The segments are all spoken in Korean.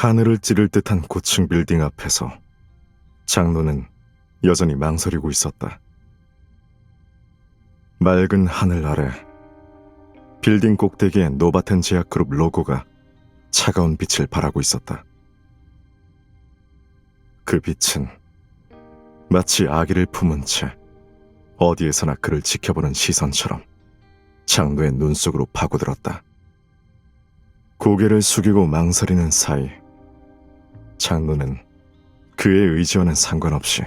하늘을 찌를 듯한 고층 빌딩 앞에서 장로는 여전히 망설이고 있었다. 맑은 하늘 아래 빌딩 꼭대기에 노바텐 제약그룹 로고가 차가운 빛을 발하고 있었다. 그 빛은 마치 아기를 품은 채 어디에서나 그를 지켜보는 시선처럼 장로의 눈 속으로 파고들었다. 고개를 숙이고 망설이는 사이 장로는 그의 의지와는 상관없이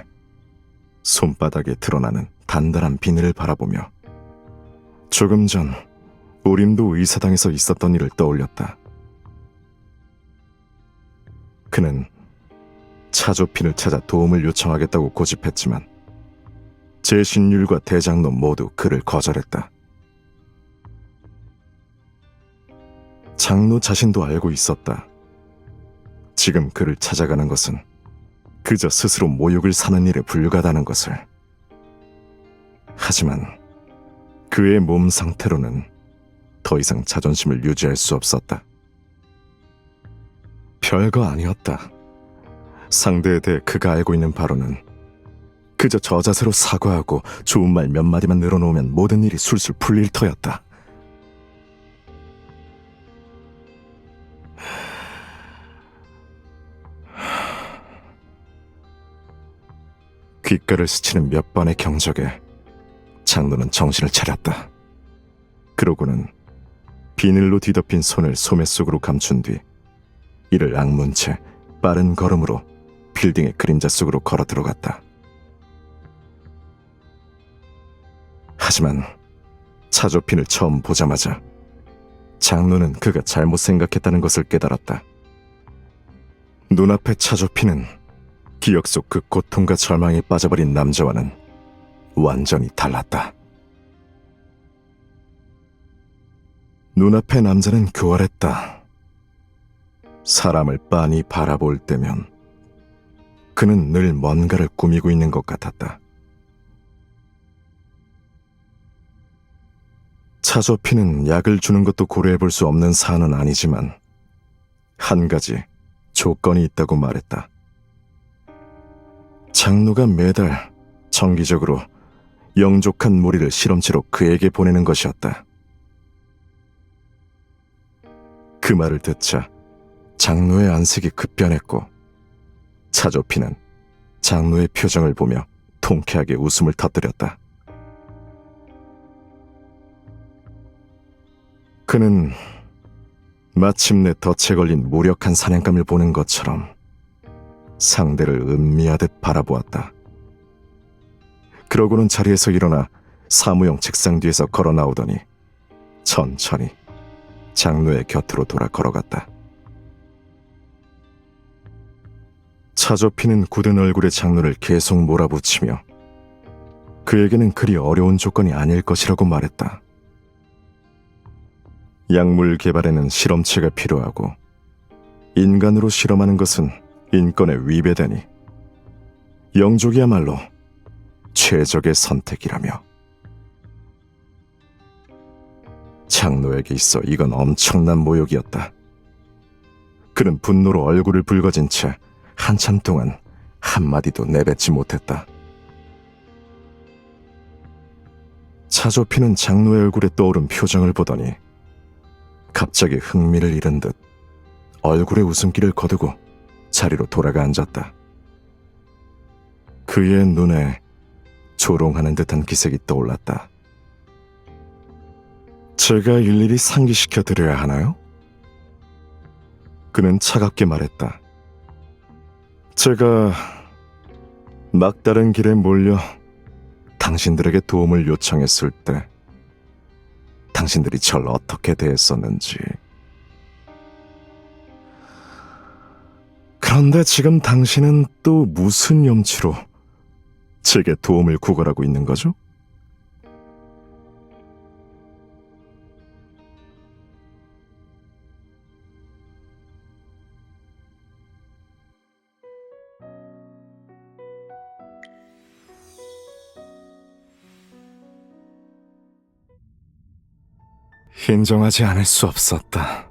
손바닥에 드러나는 단단한 비늘을 바라보며 조금 전 오림도 의사당에서 있었던 일을 떠올렸다. 그는 차조핀을 찾아 도움을 요청하겠다고 고집했지만 제신율과 대장로 모두 그를 거절했다. 장로 자신도 알고 있었다. 지금 그를 찾아가는 것은 그저 스스로 모욕을 사는 일에 불과하다는 것을. 하지만 그의 몸 상태로는 더 이상 자존심을 유지할 수 없었다. 별거 아니었다. 상대에 대해 그가 알고 있는 바로는 그저 저자세로 사과하고 좋은 말 몇 마디만 늘어놓으면 모든 일이 술술 풀릴 터였다. 귓가를 스치는 몇 번의 경적에 장로는 정신을 차렸다. 그러고는 비늘로 뒤덮인 손을 소매 속으로 감춘 뒤 이를 악문 채 빠른 걸음으로 빌딩의 그림자 속으로 걸어 들어갔다. 하지만 차조핀을 처음 보자마자 장로는 그가 잘못 생각했다는 것을 깨달았다. 눈앞의 차조핀은 기억 속 그 고통과 절망에 빠져버린 남자와는 완전히 달랐다. 눈앞의 남자는 교활했다. 사람을 빤히 바라볼 때면 그는 늘 뭔가를 꾸미고 있는 것 같았다. 차조피는 약을 주는 것도 고려해볼 수 없는 사안은 아니지만 한 가지 조건이 있다고 말했다. 장로가 매달 정기적으로 영족한 무리를 실험체로 그에게 보내는 것이었다. 그 말을 듣자 장로의 안색이 급변했고 차조피는 장로의 표정을 보며 통쾌하게 웃음을 터뜨렸다. 그는 마침내 덫에 걸린 무력한 사냥감을 보는 것처럼 상대를 음미하듯 바라보았다. 그러고는 자리에서 일어나 사무용 책상 뒤에서 걸어 나오더니 천천히 장로의 곁으로 돌아 걸어갔다. 차조피는 굳은 얼굴의 장로를 계속 몰아붙이며 그에게는 그리 어려운 조건이 아닐 것이라고 말했다. 약물 개발에는 실험체가 필요하고 인간으로 실험하는 것은 인권에 위배되니 영족이야말로 최적의 선택이라며. 장로에게 있어 이건 엄청난 모욕이었다. 그는 분노로 얼굴을 붉어진 채 한참 동안 한마디도 내뱉지 못했다. 차조피는 장로의 얼굴에 떠오른 표정을 보더니 갑자기 흥미를 잃은 듯 얼굴에 웃음기를 거두고 자리로 돌아가 앉았다. 그의 눈에 조롱하는 듯한 기색이 떠올랐다. 제가 일일이 상기시켜 드려야 하나요? 그는 차갑게 말했다. 제가 막다른 길에 몰려 당신들에게 도움을 요청했을 때 당신들이 절 어떻게 대했었는지. 그런데 지금 당신은 또 무슨 염치로 제게 도움을 구걸하고 있는 거죠? 인정하지 않을 수 없었다.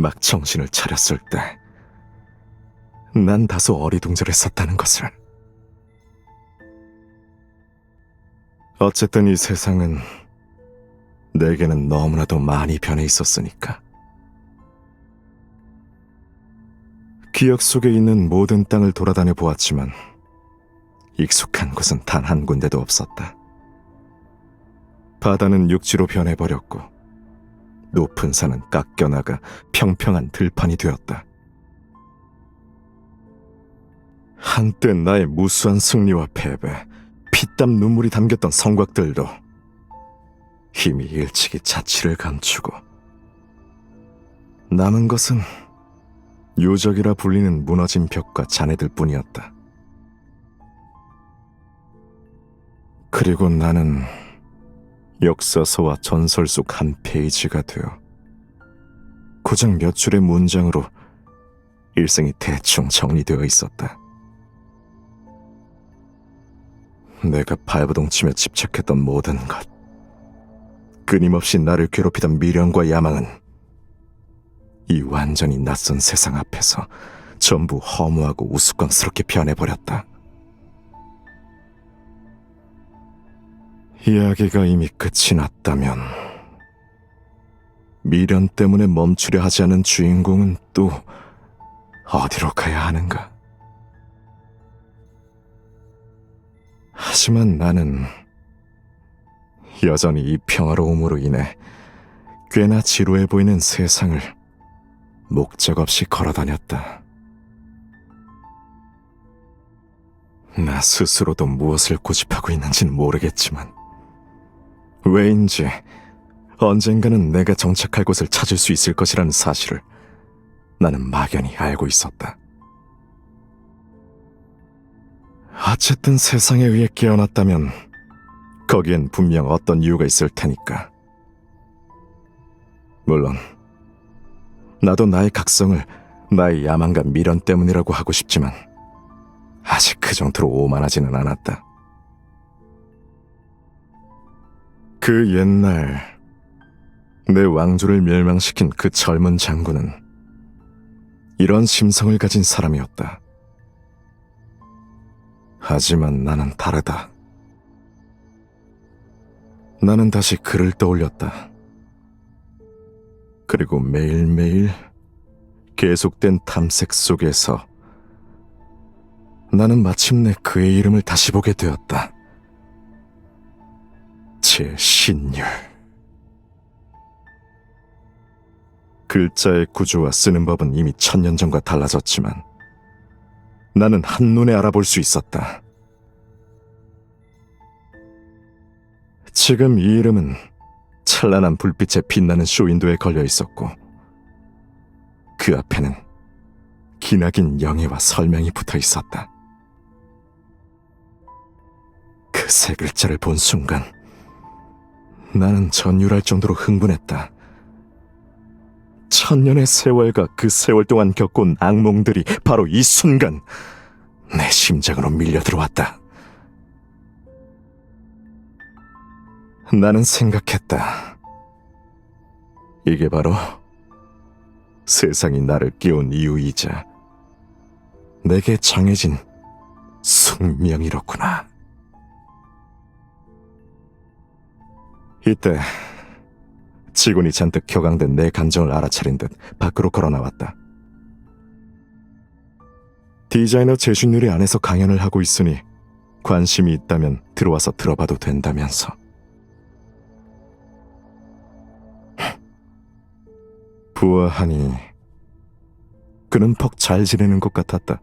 막 정신을 차렸을 때 난 다소 어리둥절했었다는 것을. 어쨌든 이 세상은 내게는 너무나도 많이 변해 있었으니까. 기억 속에 있는 모든 땅을 돌아다녀 보았지만 익숙한 곳은 단 한 군데도 없었다. 바다는 육지로 변해버렸고 높은 산은 깎여나가 평평한 들판이 되었다. 한때 나의 무수한 승리와 패배, 피땀 눈물이 담겼던 성곽들도 힘이 일찍이 자취를 감추고 남은 것은 요적이라 불리는 무너진 벽과 잔해들 뿐이었다. 그리고 나는 역사서와 전설 속 한 페이지가 되어 고작 몇 줄의 문장으로 일생이 대충 정리되어 있었다. 내가 발버둥치며 집착했던 모든 것, 끊임없이 나를 괴롭히던 미련과 야망은 이 완전히 낯선 세상 앞에서 전부 허무하고 우스꽝스럽게 변해버렸다. 이야기가 이미 끝이 났다면 미련 때문에 멈추려 하지 않은 주인공은 또 어디로 가야 하는가? 하지만 나는 여전히 이 평화로움으로 인해 꽤나 지루해 보이는 세상을 목적 없이 걸어다녔다. 나 스스로도 무엇을 고집하고 있는지는 모르겠지만 왜인지 언젠가는 내가 정착할 곳을 찾을 수 있을 것이라는 사실을 나는 막연히 알고 있었다. 어쨌든 세상에 의해 깨어났다면 거기엔 분명 어떤 이유가 있을 테니까. 물론 나도 나의 각성을 나의 야망과 미련 때문이라고 하고 싶지만 아직 그 정도로 오만하지는 않았다. 그 옛날 내 왕조를 멸망시킨 그 젊은 장군은 이런 심성을 가진 사람이었다. 하지만 나는 다르다. 나는 다시 그를 떠올렸다. 그리고 매일매일 계속된 탐색 속에서 나는 마침내 그의 이름을 다시 보게 되었다. 제신율. 글자의 구조와 쓰는 법은 이미 1000년 전과 달라졌지만 나는 한눈에 알아볼 수 있었다. 지금 이 이름은 찬란한 불빛에 빛나는 쇼윈도에 걸려 있었고 그 앞에는 기나긴 영예와 설명이 붙어 있었다. 그 세 글자를 본 순간 나는 전율할 정도로 흥분했다. 1000년의 세월과 그 세월 동안 겪은 악몽들이 바로 이 순간 내 심장으로 밀려 들어왔다. 나는 생각했다. 이게 바로 세상이 나를 깨운 이유이자 내게 정해진 숙명이로구나. 이때 지군이 잔뜩 격앙된 내 감정을 알아차린 듯 밖으로 걸어나왔다. 디자이너 제신율이 안에서 강연을 하고 있으니 관심이 있다면 들어와서 들어봐도 된다면서. 보아하니 그는 퍽 잘 지내는 것 같았다.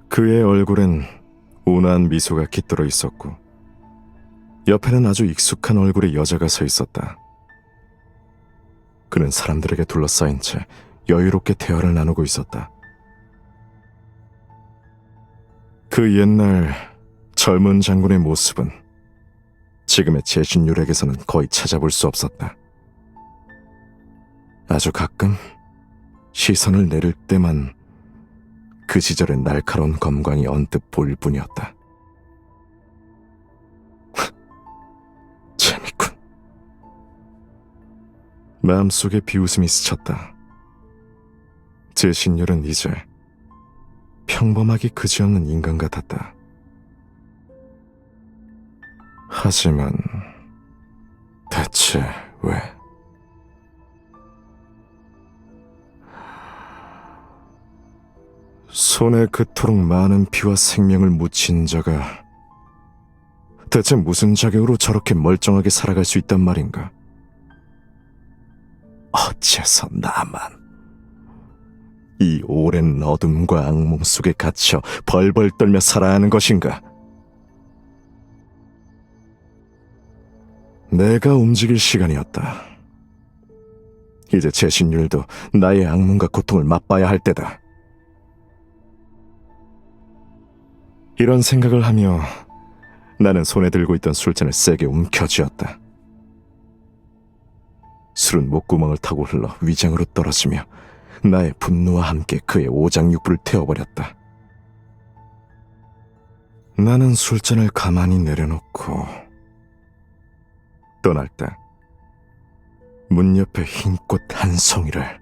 그의 얼굴엔 온화한 미소가 깃들어 있었고 옆에는 아주 익숙한 얼굴의 여자가 서 있었다. 그는 사람들에게 둘러싸인 채 여유롭게 대화를 나누고 있었다. 그 옛날 젊은 장군의 모습은 지금의 제신율에게서는 거의 찾아볼 수 없었다. 아주 가끔 시선을 내릴 때만 그 시절의 날카로운 검광이 언뜻 보일 뿐이었다. 재밌군. 마음속에 비웃음이 스쳤다. 제 신율은 이제 평범하기 그지없는 인간 같았다. 하지만 대체 왜? 손에 그토록 많은 피와 생명을 묻힌 자가 대체 무슨 자격으로 저렇게 멀쩡하게 살아갈 수 있단 말인가? 어째서 나만 이 오랜 어둠과 악몽 속에 갇혀 벌벌 떨며 살아야 하는 것인가? 내가 움직일 시간이었다. 이제 제 신율도 나의 악몽과 고통을 맛봐야 할 때다. 이런 생각을 하며 나는 손에 들고 있던 술잔을 세게 움켜쥐었다. 술은 목구멍을 타고 흘러 위장으로 떨어지며 나의 분노와 함께 그의 오장육부를 태워버렸다. 나는 술잔을 가만히 내려놓고 떠날 때 문 옆에 흰 꽃 한 송이를